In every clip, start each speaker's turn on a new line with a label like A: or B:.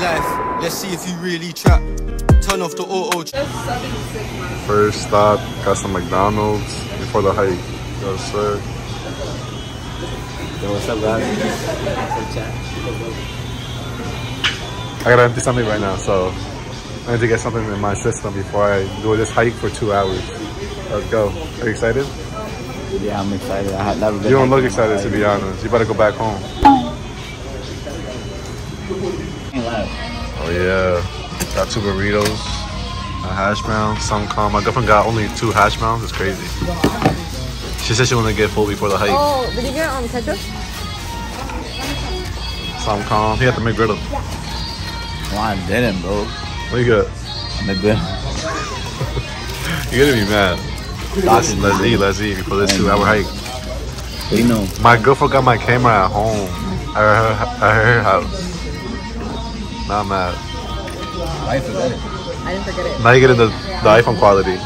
A: life. Let's see if you really trap. Turn off the auto.
B: First stop, got some McDonald's before the hike. Yes, sir.
C: Yo, what's up, guys?
B: I got an empty stomach right now, so I need to get something in my system before I do this hike for 2 hours. Let's go. Are you excited?
C: Yeah, I'm excited. I have never been.
B: You don't look excited, to be honest. You better go back home. Oh yeah, got 2 burritos, a hash brown, some calm. My girlfriend got only 2 hash browns. It's crazy. She said she wanted to get full before the hike.
D: Oh, did you get ketchup?
B: Some calm. He got the McGriddle.
C: Well, I didn't, bro.
B: What you got?
C: McGriddle.
B: You're gonna be mad. Let's eat before this 2 hour hike.
C: What do you know?
B: My girlfriend got my camera at home. At her house. Not mad.
C: I forgot it.
D: I didn't forget it.
B: Now you get the iPhone quality.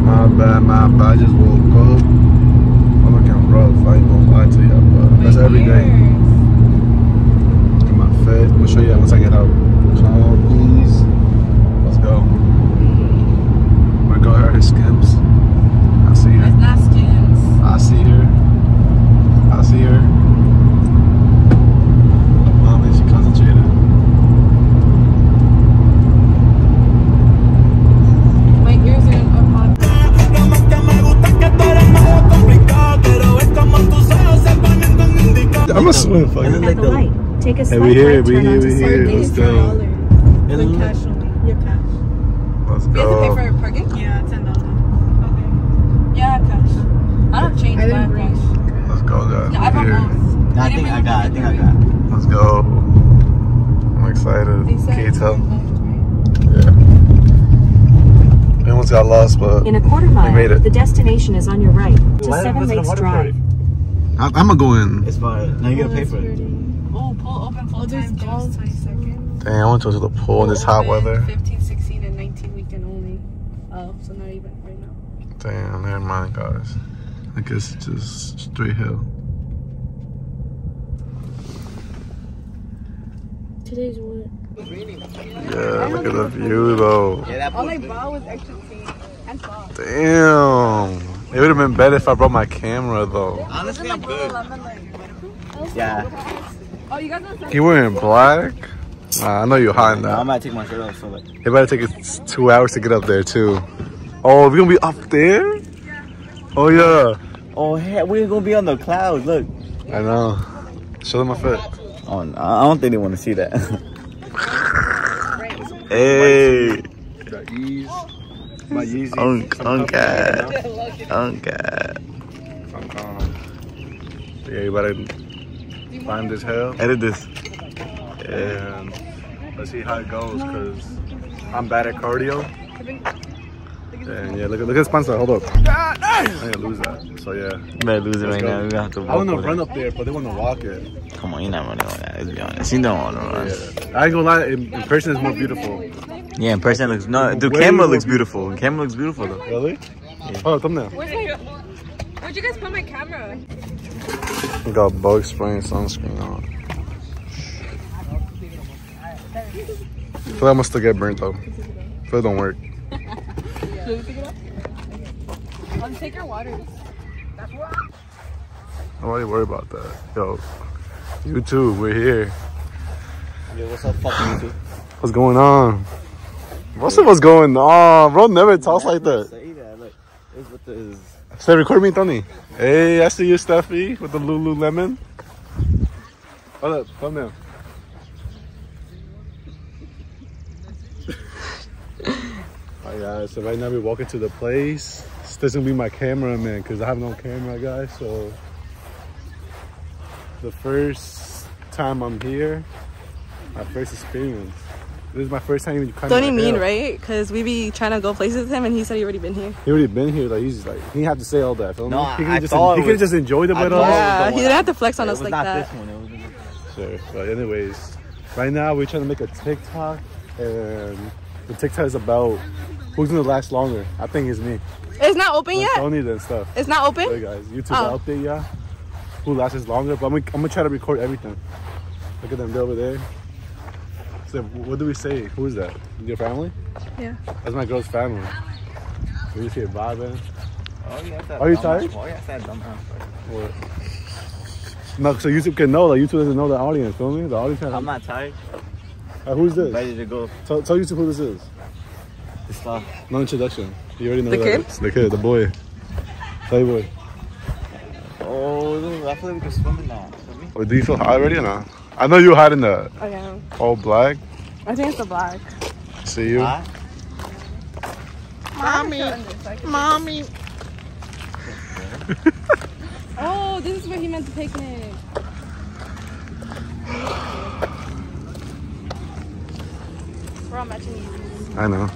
B: My bad. I just woke up. I'm looking rough. I ain't gonna lie to you, but that's every day. Get my fit. I'm gonna show you once I get out. Calm, please. Let's go. I'm gonna go her Skims. I see her.
D: It's not Skims.
B: I see her. I see her. Mom, is she concentrated?
D: My ears are up hot.
B: I'm a swim fucking.
E: At the light, take a slight
B: we here,
E: right
B: we
E: turn
B: here,
E: onto
B: we
E: Southern
B: here. Let's
E: Days
B: go.
E: Drive.
D: Like cash only. Your cash.
B: Let's
D: We have to pay
B: go.
D: for parking? Yeah, $10. Okay. Yeah, cash. I don't change my cash.
B: Let's go, guys.
D: Yeah, I brought
B: We're here.
D: both.
C: I think I got.
B: Let's go. I'm excited.
D: They said
B: Can you tell?
D: right?
B: Yeah. We almost got lost, but
E: In a quarter mile,
B: made it.
E: the destination is on your right to
C: Why
E: Seven
C: was it a
E: Lakes
C: water
E: Drive.
B: I'm gonna go in.
C: It's fine. Now you gotta pay for it.
D: Oh, pool open full time June 22nd.
B: Dang, I want to go to the pool in this hot weather.
D: 15, 16, and 19 weekend only. Oh, so not even right now.
B: Damn, never mind, guys. I guess it's just straight hill.
D: Today's what?
B: Yeah, look at the view though.
D: All I bought was extra tea and sauce.
B: Damn. It would have been better if I brought my camera though.
C: Honestly, I'm good. Yeah.
D: Oh, you guys don't
B: You wearing black? Nah, I know you're hot in
C: I
B: that.
C: might take my shirt off, so like.
B: It better take us 2 hours to get up there too. Oh, we gonna be up there? Oh yeah.
C: Oh, hey, we're gonna be on the clouds. Look.
B: I know. Show them my fit.
C: Oh, no, I don't think they want to see that.
B: Hey. The E's. My Yeezys.
C: Uncat.
B: Yeah, you better find this hell.
C: Edit this.
B: And let's see how it goes, cause I'm bad at cardio. And yeah, look at the sponsor. Hold up. I'm gonna lose that. So yeah.
C: You better lose it right now. We're gonna have to walk.
B: I wanna
C: over
B: run
C: there.
B: up there, but they wanna walk it.
C: Come on, you're not running on that. Let's be honest. You don't want to run.
B: Yeah. I ain't gonna lie. In person, it's more beautiful.
C: Yeah, in person looks no. The
B: Way
C: camera
B: more
C: looks beautiful. The camera looks beautiful though.
B: Really? Yeah. Oh, thumbnail.
D: Where'd you guys put my camera?
B: We got bug spray and sunscreen on. I feel like I must still get burnt though. I feel it don't work.
D: Take your water.
B: Nobody worry about that. Yo, YouTube, we're here.
C: Yo, what's up, fucking YouTube?
B: What's going on? What's going on? Bro never talks like that.
C: Say that. Look, it's what this.
B: Say, record me, Tony. Hey, I see you, Steffi, with the Lululemon. Hold up, thumbnail. Alright guys, so right now we're walking to the place. This doesn't be my cameraman because I have no camera, guys. So the first time I'm here, my first experience. This is my first time even climbing.
D: Don't you mean, right? Because we be trying to go places with him and he said he already been here.
B: He already been here. Like he didn't have to say all that. Feel
C: No,
B: me? He
C: I
B: could
C: thought
B: have just enjoyed it with us.
D: Yeah, he didn't have to flex on
C: It
D: us
C: was
D: like
C: not
D: that.
C: this one. It was
B: Sure. But anyways, right now we're trying to make a TikTok, and the TikTok is about Who's gonna last longer? I think it's me.
D: It's not open yet?
B: Don't need that stuff.
D: It's not open?
B: Hey guys, YouTube update, yeah. Who lasts longer? But I'm gonna try to record everything. Look at them, they're over there. So what do we say? Who is that? Your family?
D: Yeah.
B: That's my girl's family. We just here vibing.
C: Oh, yeah, that
B: Are you tired?
C: Oh, yeah, that dumb
B: What? No, so YouTube can know. Like YouTube doesn't know the audience. Feel me? The audience.
C: I'm not tired.
B: Who's this?
C: Ready to go.
B: Tell YouTube who this is.
C: The stuff.
B: No introduction. You already know
D: The
B: that.
D: kid?
B: It's the kid, the boy. Playboy.
C: Oh, I feel like we can swim in that.
B: Oh, do you feel hot already or not? I know you were hot in the
D: I am.
B: all black.
D: I think it's the black.
B: See you.
C: Hot?
D: Mommy. Oh, this is where he meant to picnic. We're all matching these.
B: I know.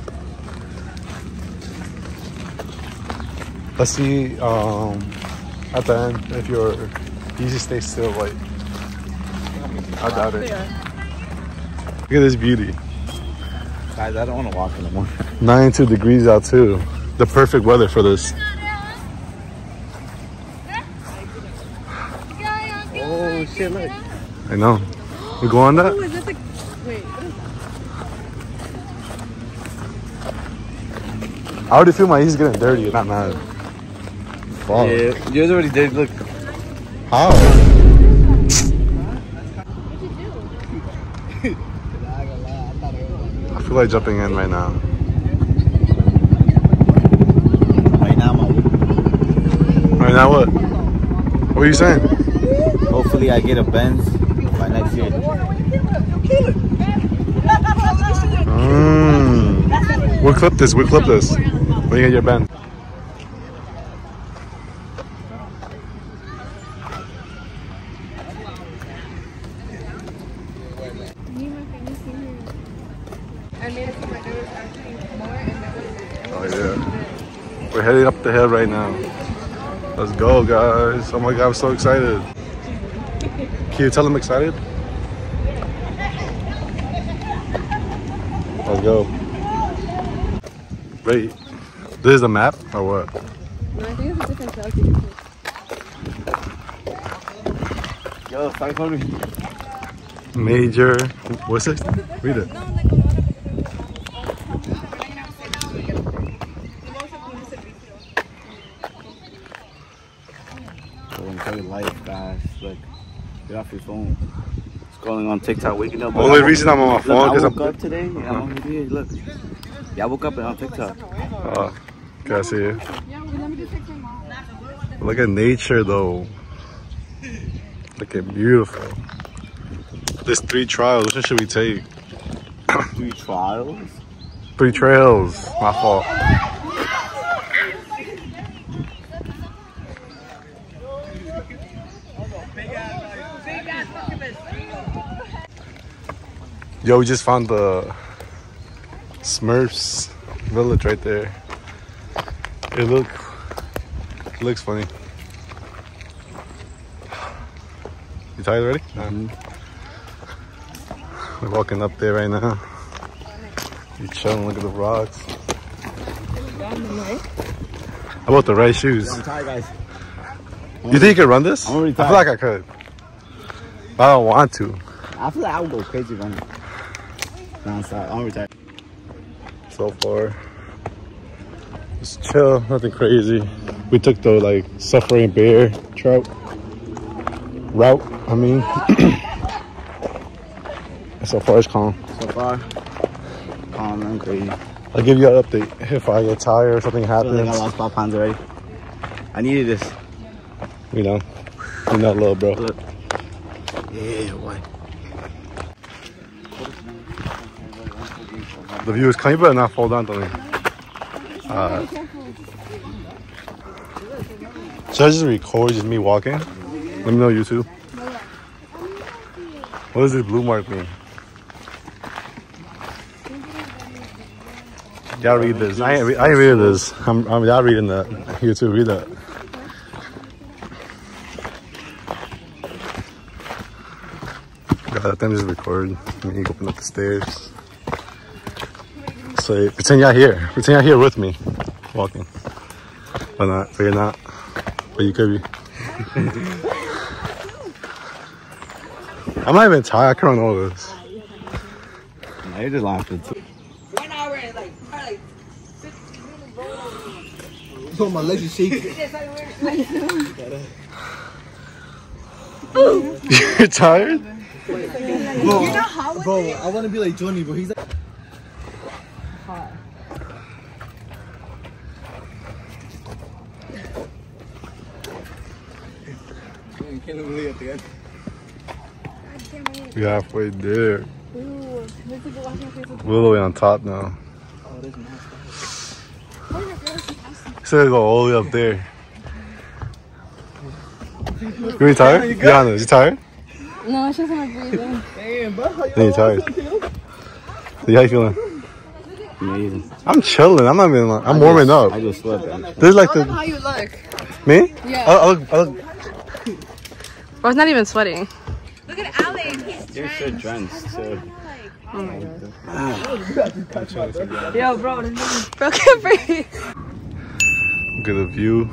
B: Let's see at the end if you're easy stay still, like I doubt it. Look at this beauty.
C: Guys, I don't want to walk anymore.
B: 92 degrees out too. The perfect weather for this.
C: Oh, shit, look.
B: I know. We go on that?
D: Oh, is this a... Wait, what is that?
B: I already feel my ears getting dirty. Not mad. Wow.
C: Yeah, yours already did. Look.
B: How? I feel like jumping in right now.
C: Right now, my
B: Right now what? What are you saying?
C: hopefully I get a Benz by next year.
B: We'll clip this. We'll clip this. When you get your Benz. Oh yeah. We're heading up the hill right now. Let's go, guys. Oh my god, I'm so excited. Can you tell I'm excited? Let's go. Wait, this is a map or what?
D: No, I think it's a different trail.
C: Yo, start calling me.
B: Major. What's it? Read it.
C: Enjoy life, guys. Look, get off your phone. Scrolling on TikTok, waking up.
B: Only reason I'm on my phone
C: because
B: because
C: I woke up today. And I'm on here. Look, yeah, I woke up and on TikTok.
B: Can I see you? Look at nature, though. Look at beautiful. There's 3 trials. Which one should we take?
C: 3 trials.
B: 3 trails. My fault. Yo, we just found the Smurfs village right there. It looks funny. You tired already?
C: Mm-hmm.
B: We're walking up there right now. You chilling, look at the rocks. How about the right shoes?
C: I'm tired, guys.
B: You think you could run this?
C: I'm already
B: I feel
C: tired.
B: like I could. But I don't want to.
C: I feel like I would go crazy running. Non-stop. I'm retired.
B: So far, just chill, nothing crazy. We took the like suffering bear route. I mean, so far it's calm.
C: So far, calm and crazy.
B: I'll give you an update if I get tired or something
C: I feel like I
B: happens.
C: lost 5 pounds already. I needed this.
B: You know, little bro.
C: Look. Yeah, what?
B: The viewers, can you better not fall down, Tony? Should I just record just me walking? Let me know, YouTube. What does this blue mark mean? Y'all read this. I ain't reading this. Y'all reading that. YouTube, read that. God, I think just record. Me open up the stairs. So pretend you're here. Pretend you're here with me, walking. But not. But you're not. But you could be. I'm not even tired. I can run all this.
C: Now you're just laughing too.
D: 1 hour and like 15 minutes.
A: So my legs are shaking.
B: You're tired?
A: Bro, I want to be like Johnny, but he's like. Can't believe at the end.
B: We're halfway there. We're all the way on top now. So we go all the way up there. You really tired? Be honest, you tired?
D: No, it's just my breathing.
A: Damn, bro. How
B: Then you tired. How you feeling?
C: Amazing.
B: I'm chilling. I'm not even. I'm warming up.
C: I just sweat. Man.
B: This is like
D: How
B: the
D: you look?
B: me.
D: Yeah.
B: I look.
D: Bro, it's not even sweating.
F: Look at Alex. He's
C: You're so drenched. So.
D: Oh my god. Yo, bro, bro, can't breathe.
B: Look at the view.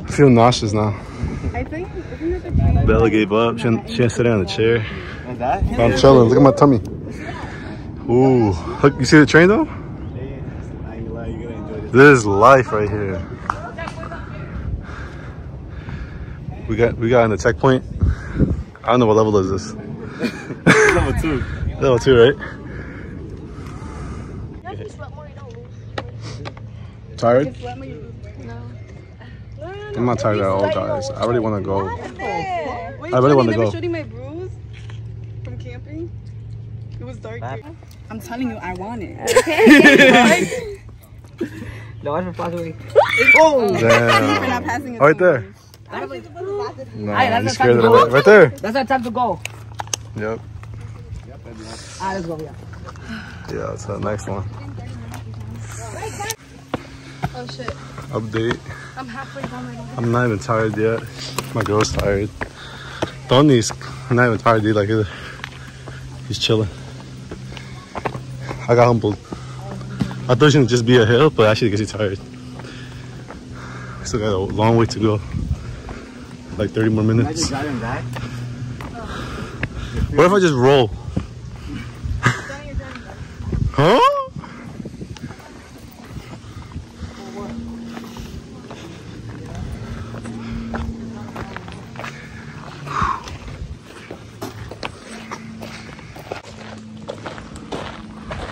B: I feel nauseous now.
D: I think
B: Bella gave up. She didn't sit on the chair.
C: What's that?
B: I'm chilling. Look at my tummy. Ooh, look! You see the train though? This is life right here. We got in the checkpoint. I don't know what level is this.
C: Level 2.
B: Level 2, right? Tired? I'm not tired at all, guys. I really want to go.
D: Wait,
B: I really want to go.
D: showed you my bruise from camping? It was dark. I'm telling you, I want it.
B: Oh! Damn.
D: We're not passing it.
B: Right there. Nah, you scared of it. Right there.
G: That's our time to go.
B: Yep.
G: Let's go, yeah.
B: Yeah, that's the next one.
D: Oh shit.
B: Update.
D: I'm halfway down my leg.
B: I'm not even tired yet. My girl's tired. Tony's not even tired either. He's chilling. I got humbled. I thought it would just be a hill, but actually because he's tired. Still got a long way to go. Like 30 more minutes.
C: Driving back?
B: What if I just roll? Huh?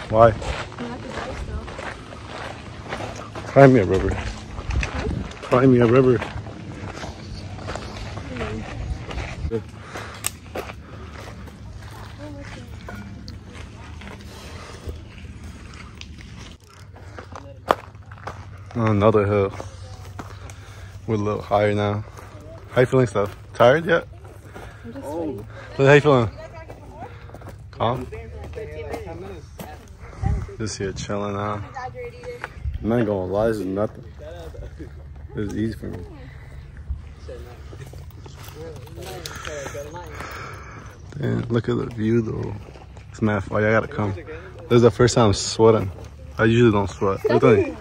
B: Why? Cry me a river. Cry me a river. Another hill. We're a little higher now. How you feeling, Steph? Tired yet?
D: I'm just sweaty.
B: How you feeling? Calm? Just here chilling now. I'm not gonna lie, this is nothing. This is easy for me. Damn, look at the view though. It's mad fun. I gotta come. This is the first time I'm sweating. I usually don't sweat. What do you think?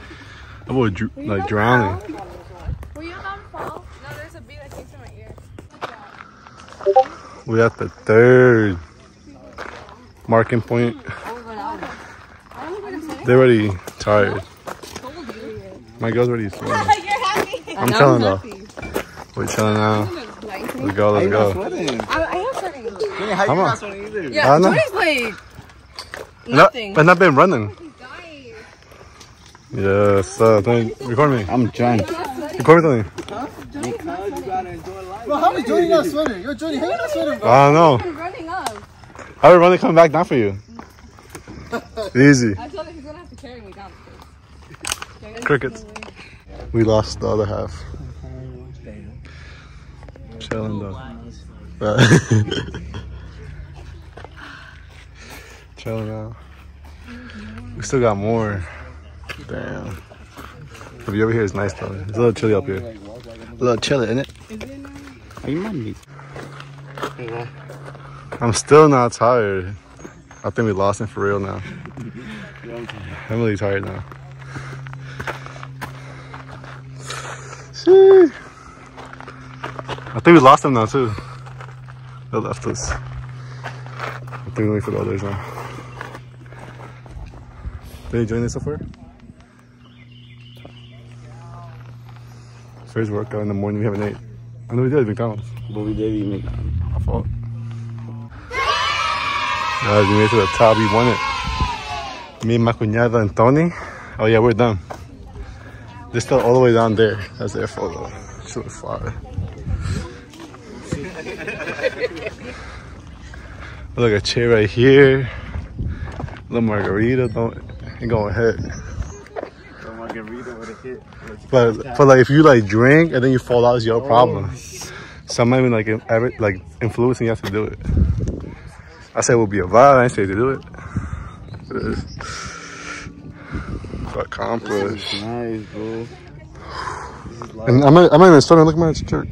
B: I would like drowning.
D: Were you about to fall? No, there's a bee that came to my ear.
B: We're at the third marking point. They're already tired. My girl's already sweating.
F: You're happy.
B: I'm chilling though. We're chilling now. Let's go, let's go.
D: I am sweating.
B: How much?
D: Yeah,
B: I know.
D: Joy's like nothing.
B: But not been running. Yes, record me.
C: I'm drenched.
B: Record me.
A: Bro, how is Johnny not sweating? Yo, Johnny, how you not sweating, bro?
B: I don't know.
D: Running up.
B: How are we running coming back down for you? Easy.
D: I told him he's gonna have to carry me down.
B: Crickets. We lost the other half. Chilling though. Chilling now. We still got more. Damn. The view over here is nice though. It's a little chilly up here. A little chilly, isn't it?
C: Are you mad at me?
B: I'm still not tired. I think we lost him for real now. I'm really tired now. Sheesh. I think we lost him now too. They left us. I think we wait for the others now. Did you join this so far? First workout in the morning, we haven't ate. I know we did McDonald's.
C: But we did eat McDonald's.
B: My fault. Guys, we made it to the top, we won it. Me and my cuñada and Tony. Oh yeah, we're done. They're still all the way down there. That's their photo. She looks fire. Look, a chair right here. Little margarita, ain't going ahead.
C: The margarita with a hit.
B: But like if you like drink and then you fall out, it's your problem. So I'm not even like influencing you have to do it. I said it would be a vibe, I didn't say to do it. It is. So accomplished.
C: Nice, bro.
B: And I'm not even starting to look at my shirt.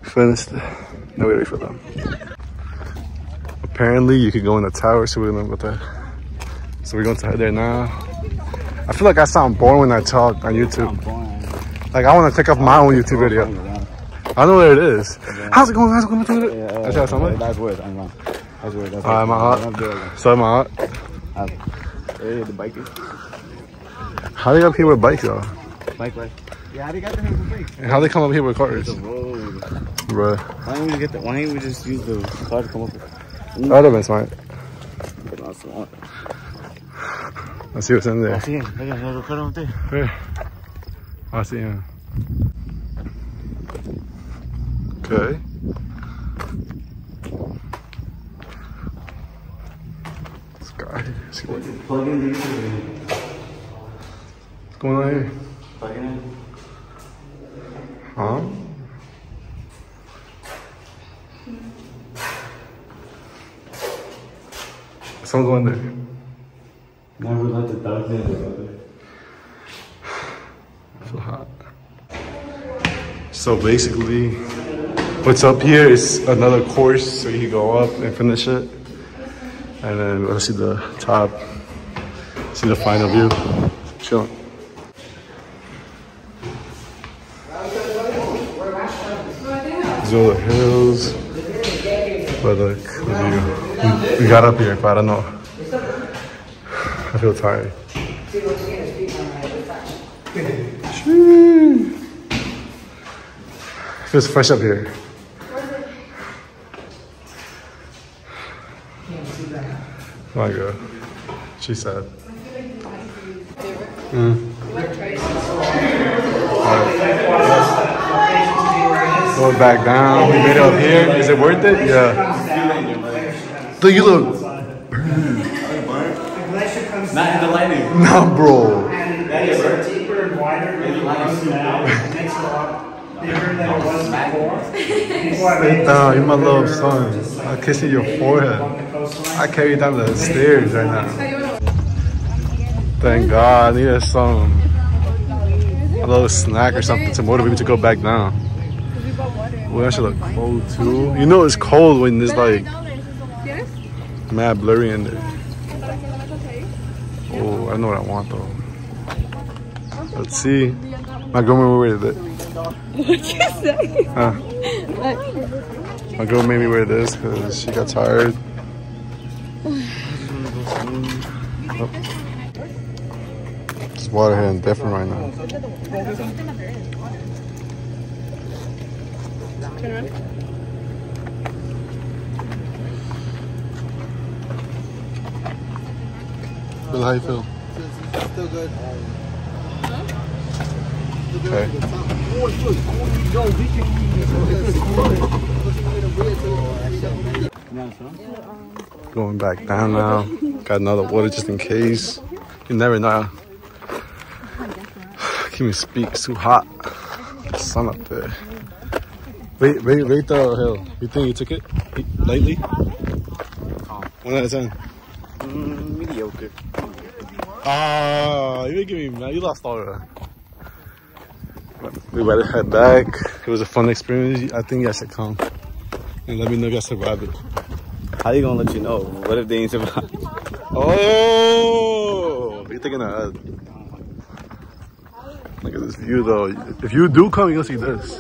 B: Finished. Now we wait for them. Apparently you could go in the tower, so we're gonna go there. So we're going to head there now. I feel like I sound boring when I talk on YouTube. Like I want to take off my own YouTube video. I know where it is. How's it going, guys? Welcome to it. That's how it sounds like.
C: That's worse. I'm wrong. That's worse. That's
B: Alright, my hot. So my hot.
C: Hey, the bikers.
B: How they got up here with bikes though?
C: Bike ride. Yeah, they got the hands with bikes.
B: And how they come up here with cars?
C: The road.
B: Bruh.
C: Why don't we just use the car to come up with?
B: That would have been smart.
C: Awesome.
B: Let's see what's in there.
C: I see him. Look at the car up there.
B: Where? I see him. Okay. This guy. See what?
C: Plug in these.
B: What's going on here?
C: Plug in.
B: Huh? Someone go in there.
C: Never let the darkness go.
B: So hot. So basically, what's up here is another course, so you can go up and finish it. And then we'll see the top, see the final view. Chilling. These are the hills. But look, we got up here, but I don't know. I feel tired. Feels fresh up here. My God, she said. Going back down. We made it up here. Is it worth it? Yeah. Dude, you look.
C: Not in the lighting.
B: Nah, bro.
H: That is deeper and wider than it was now. It makes it a lot bigger than it was before.
B: Sit down, you're my little son. I'm kissing your forehead. I carry you down the stairs right now. Thank God, I needed a little snack or something to motivate me to go back down. Well, that should look cold too. You know it's cold when there's like mad blurry in there. Oh, I know what I want though. Let's see. My girl made me wear this.
F: What'd you say?
B: Huh? My girl made me wear this because she got tired. Oh. This water here is different right now.
F: Turn around.
B: Bill, how you feel?
A: Still good.
B: Okay. Going back down now. Got another water just in case. You never know. Can't even speak. It's too hot. The sun up there. Rate the hill. You think you took it lightly? 1 out of 10.
C: Mediocre.
B: Ah, you making me mad. You lost all of that. We better head back. It was a fun experience. I think you guys should come and let me know if you guys survived it.
C: How you gonna let you know? What if they ain't survive?
B: Oh, you're thinking ahead. Look at this view though. If you do come, you'll see this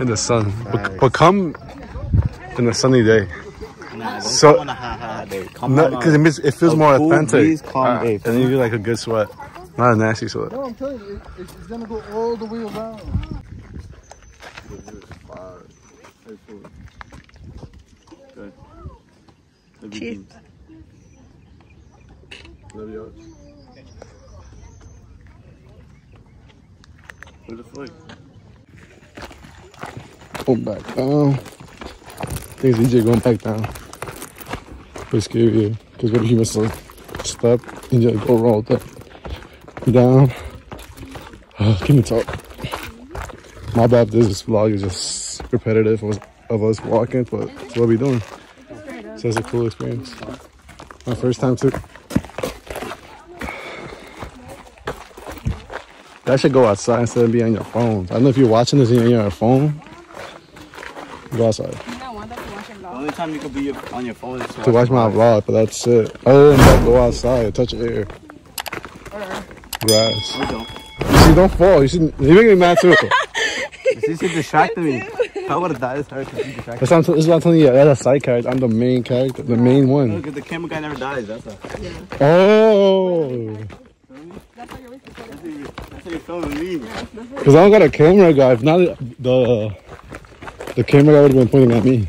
B: in the sun. But come in a sunny day.
C: Nah, don't
B: So-
C: come on a hot day. Come
B: Because it feels
C: a
B: more
C: cool
B: authentic.
C: breeze, calm day.
B: And then you get like a good sweat. Not a nasty sweat.
A: No, I'm telling you, it's gonna go all the way around.
D: Cheers.
C: Who the fuck?
B: Go back down. I think it's easier going back down. It's scary because what if you miss a step and you go roll up, down. Give me talk. My bad, this vlog is just repetitive of us walking, but it's what we doing. So it's a cool experience. My first time too. That should go outside instead of being on your phone. I don't know if you're watching this and you're on your phone. Go outside.
C: The only time you could be on your phone is
B: To watch my vlog, but that's it. Other than that, go outside, touch air. Grass.
C: I don't.
B: You see, don't fall. You're making me mad too.
C: She distracted me. I would have died as her because she distracted me.
B: This is what I'm telling you. That's a side character. I'm the main character, the main one.
C: Look, the camera guy never dies. That's a.
B: Oh.
C: That's how you're filming me.
B: Because I don't got a camera guy. If not, the camera guy would have been pointing at me.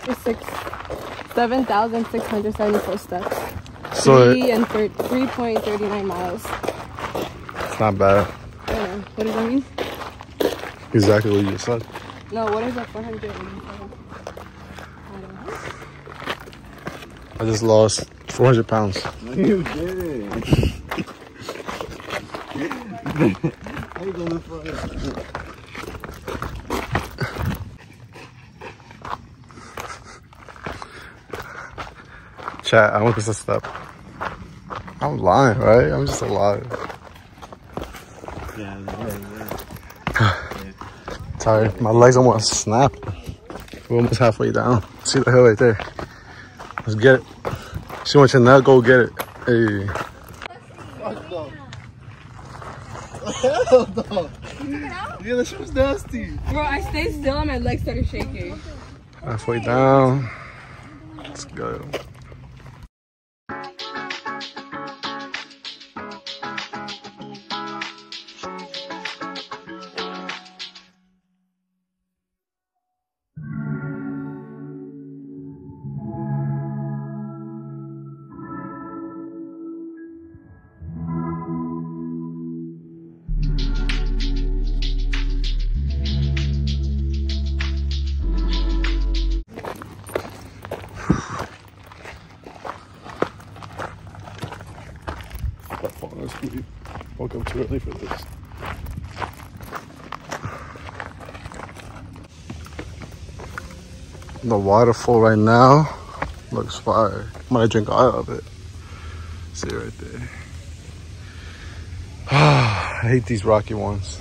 F: It's 7,674 steps.
B: So
F: 3.39 miles.
B: it's not bad.
F: What does that mean?
B: Exactly what you just said.
F: No, what is that? 400.
B: I just lost 400 pounds.
C: You did. How you gonna find it?
B: Chat, I want this to stop. I'm lying, right? I'm just a liar.
C: Yeah.
B: Tired. My legs almost snapped. We're almost halfway down. See the hill right there. Let's get it. She wants your nut, go get it. Hey.
A: Hell no. Yeah, that shit was nasty.
F: Bro, I stayed still and my legs started shaking.
B: Halfway down. Let's go. Woke up too early for this. The waterfall right now looks fire. I'm gonna drink out of it. See right there. I hate these rocky ones.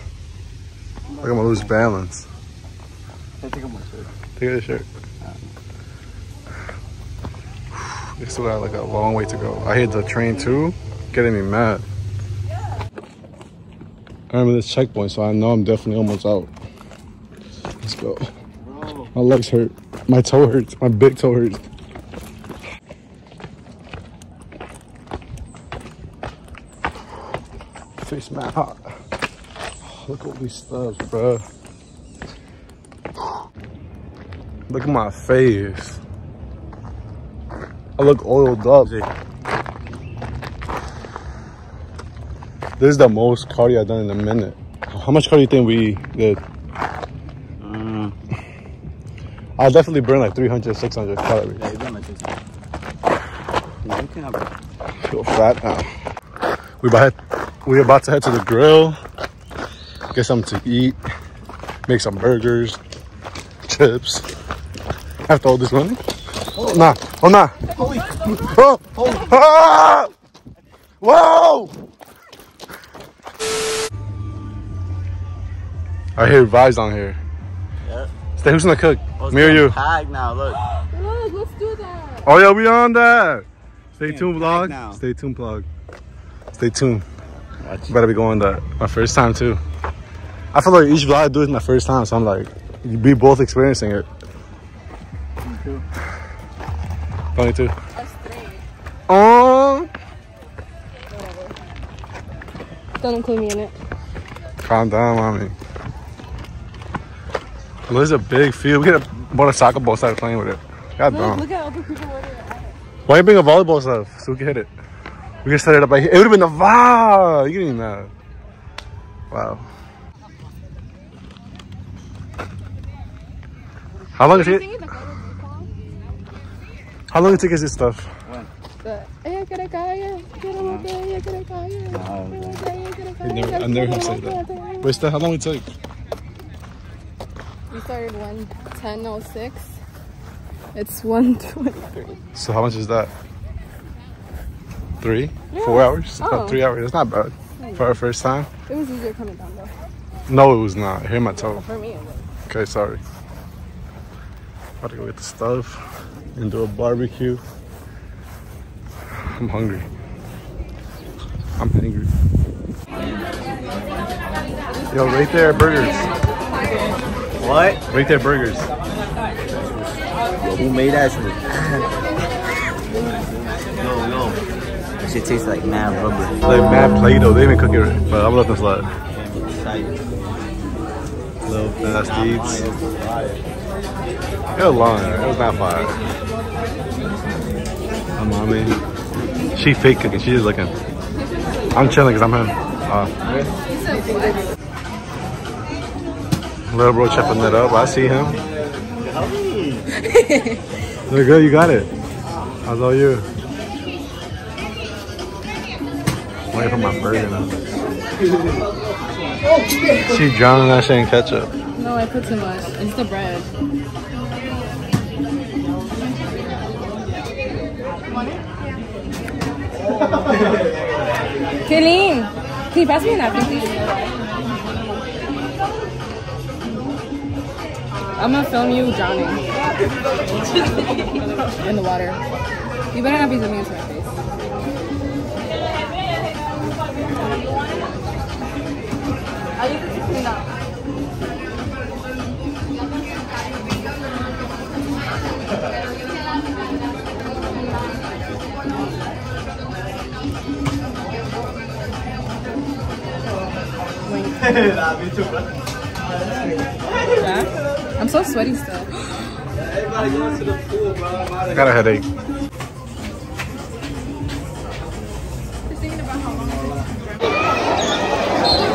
B: Like I'm gonna lose balance.
C: Take off my shirt.
B: Take off the shirt. We still got like a long way to go. I hate the train too, getting me mad. I remember this checkpoint, so I know I'm definitely almost out. Let's go. My legs hurt. My toe hurts. My big toe hurts. Face man hot. Look at all these stubs, bro. Look at my face. I look oiled up. This is the most cardio I've done in a minute. How much cardio do you think we did? I'll definitely burn like 300, 600 calories.
C: Yeah, you're doing like this. No, you can't.
B: I feel fat now. We're about to head to the grill, get something to eat, make some burgers, chips. After all this money? Oh, nah. Oh, nah. Oh. Ah! Whoa! I hear vibes on here.
C: Yeah.
B: Stay, who's gonna cook?
C: Oh, it's
B: Me or
C: getting
B: you?
C: tagged now, look.
F: Look, let's do that.
B: Oh yeah, we on that. Stay tuned, vlog.
C: now.
B: Stay tuned, vlog. Stay tuned.
C: Gotcha.
B: Better be going that. My first time too. I feel like each vlog I do is my first time, so I'm like, we both experiencing it.
C: Me too.
B: Only two.
F: Us three.
B: Oh,
F: Don't include me in it.
B: calm down, mommy. Well, this is a big field. We could have bought a soccer ball, started playing with it. God damn.
F: Look at other people where they're at.
B: Why you bring a volleyball stuff so we can hit it? We can set it up right here. It would have been a vibe. You getting mad? Wow. How long it take? How long it take us this stuff?
F: I've
B: I never heard say that. Wait, Steph, how long it take?
F: We started 10:06. It's 1:23.
B: So how much is that? 3? 4 hours?
F: Oh.
B: About 3 hours. That's not bad for our first time.
F: It was easier coming down though.
B: No, it was not. Hear my toe.
F: For me, it was.
B: Okay, sorry. About to go get the stuff and do a barbecue. I'm hungry. I'm hungry. Yo, right there, burgers.
C: What?
B: Right there, burgers.
C: Who made that shit? Yo. That shit tastes like mad rubber.
B: Like mad Play-Doh. They even cook it right, but I'm gonna let them slide. Little nasties. It was long. It was not fire. My mommy. She fake cooking. She just looking. I'm chilling because I'm him. Little bro chopping that up. I see him. Look good. You got it. How's all you? I'm waiting for my burger now. She drowning that shit in ketchup.
F: No, I put too much. It's the bread. Kaylene, can you pass me a napkin, please? I'm gonna film you drowning in the water. You better not be zooming into my face. I need to clean up. Yeah? I'm so sweaty still.
C: Everybody going to the pool, bro.
B: I got a headache.
F: Just thinking about how long it takes.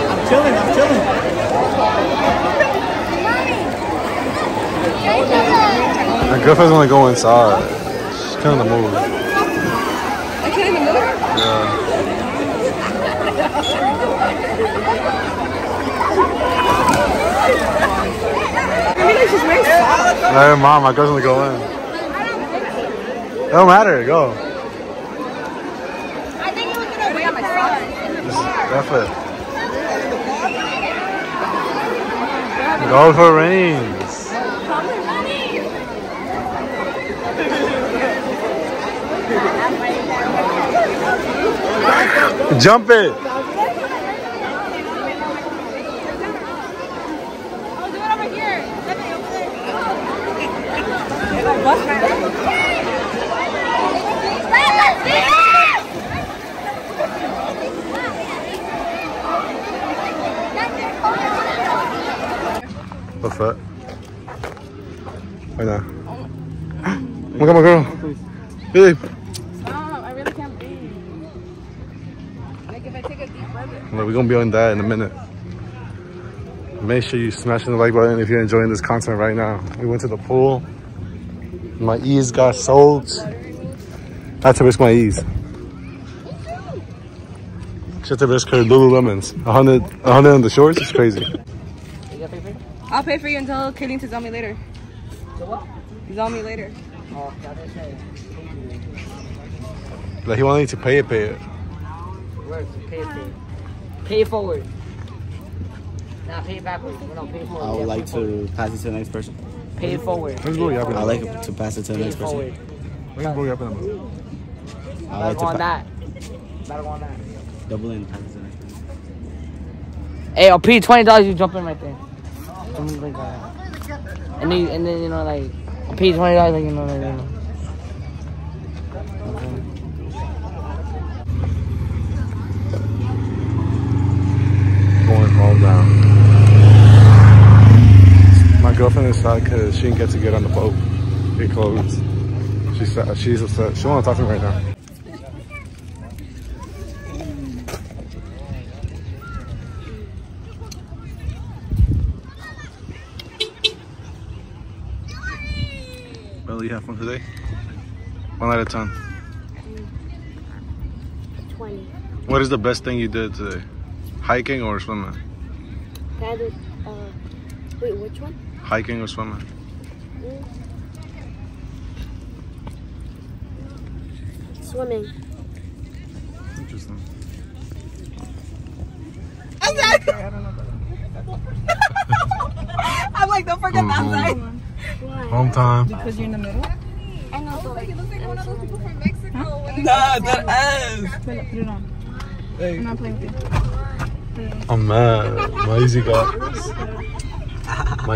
C: I'm chilling.
B: My girlfriend's gonna go inside. She's kind of the move.
F: I can't even move.
B: Yeah. Hey, mom, my girl's gonna go in. It don't matter, go.
F: I think it was gonna weigh on my socks.
B: That's it. Go for Reigns. Jump it. What's that? Right now. Oh my god, my girl. Babe.
F: Stop, I really can't breathe. Like if I take a deep breath.
B: We're gonna be on that in a minute. Make sure you smash the like button if you're enjoying this content right now. We went to the pool. My ears got soaked. I had to risk my ears. She had to risk her Lululemons. 100 on the shorts. It's crazy.
F: I'll pay for you until Kaylene to tell me later. Tell me later.
B: Like he wanted to pay it.
G: Where's the pay? Pay it forward. Nah, pay it backwards. No, pay it forward.
C: I would like to pass it to the next person.
G: Pay it forward.
B: Let's go yapping.
C: I like to pass it to the
G: Pay it
C: next person.
G: forward.
B: Let's go yapping.
C: I
G: Better
C: like
G: go on
C: to
G: that. Better go on that.
C: double in, pass it to the next person.
G: Hey, oh, P, $20, you jump in right there. Something like that. And then you know, like, oh, P, $20, like, you know, like, you know.
B: Going home now. My girlfriend is sad because she didn't get to get on the boat. It closed. She's sad. She's upset. She don't want to talk to me right now. Well, you have fun today? 1 out of 10.
I: 20.
B: What is the best thing you did today? Hiking or swimming?
I: Wait, which one?
B: Hiking or swimming?
I: Swimming.
B: Interesting.
F: I'm like, don't forget that side.
B: Home time.
F: Because you're in the middle?
I: I know, but like,
F: Nah, that ass. Put it on. I'm not playing with you.
B: I'm mad. My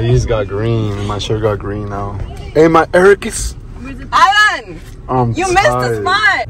B: Yeezy got green. My shirt got green now. Hey, my Ericus.
F: Alan!
B: I'm
F: You
B: tired.
F: missed the spot!